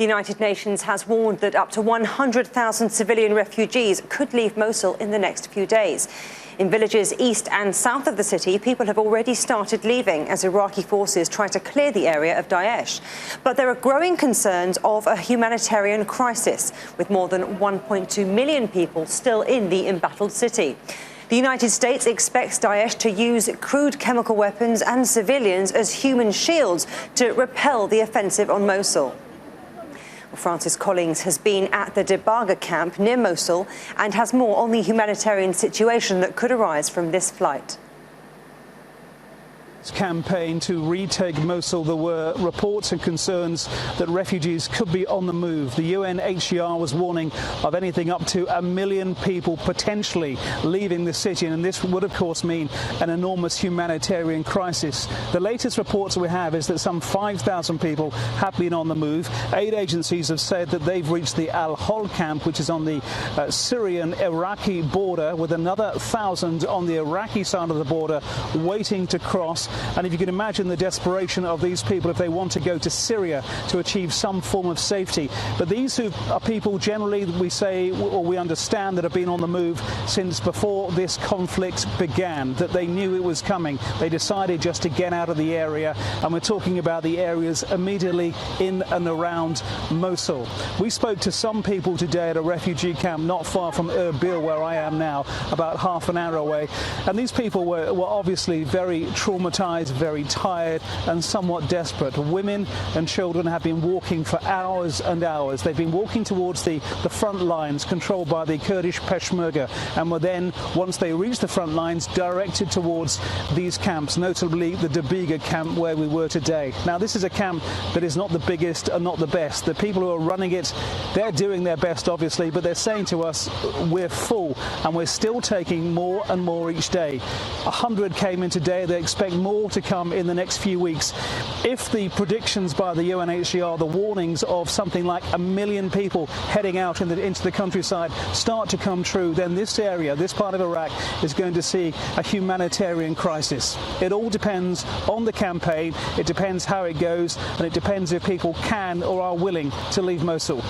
The United Nations has warned that up to 100,000 civilian refugees could leave Mosul in the next few days. In villages east and south of the city, people have already started leaving as Iraqi forces try to clear the area of Daesh. But there are growing concerns of a humanitarian crisis, with more than 1.2 million people still in the embattled city. The United States expects Daesh to use crude chemical weapons and civilians as human shields to repel the offensive on Mosul. Francis Collins has been at the Debaga camp near Mosul and has more on the humanitarian situation that could arise from this flight. Campaign to retake Mosul, there were reports and concerns that refugees could be on the move. The UNHCR was warning of anything up to 1 million people potentially leaving the city, and this would of course mean an enormous humanitarian crisis. The latest reports we have is that some 5,000 people have been on the move. Aid agencies have said that they've reached the Al-Hol camp, which is on the Syrian-Iraqi border, with another 1,000 on the Iraqi side of the border waiting to cross. And if you can imagine the desperation of these people if they want to go to Syria to achieve some form of safety. But these are people generally, we say, or we understand, that have been on the move since before this conflict began, that they knew it was coming. They decided just to get out of the area, and we're talking about the areas immediately in and around Mosul. We spoke to some people today at a refugee camp not far from Erbil, where I am now, about half an hour away, and these people were obviously very traumatized, very tired and somewhat desperate. Women and children have been walking for hours and hours. They've been walking towards the front lines controlled by the Kurdish Peshmerga, and were then, once they reached the front lines, directed towards these camps, notably the Dabiga camp where we were today. Now, this is a camp that is not the biggest and not the best. The people who are running it, they're doing their best, obviously, but they're saying to us, we're full and we're still taking more and more each day. 100 came in today. They expect more to come in the next few weeks. If the predictions by the UNHCR, the warnings of something like 1 million people heading out into the countryside start to come true, then this area, this part of Iraq, is going to see a humanitarian crisis. It all depends on the campaign, it depends how it goes, and it depends if people can or are willing to leave Mosul.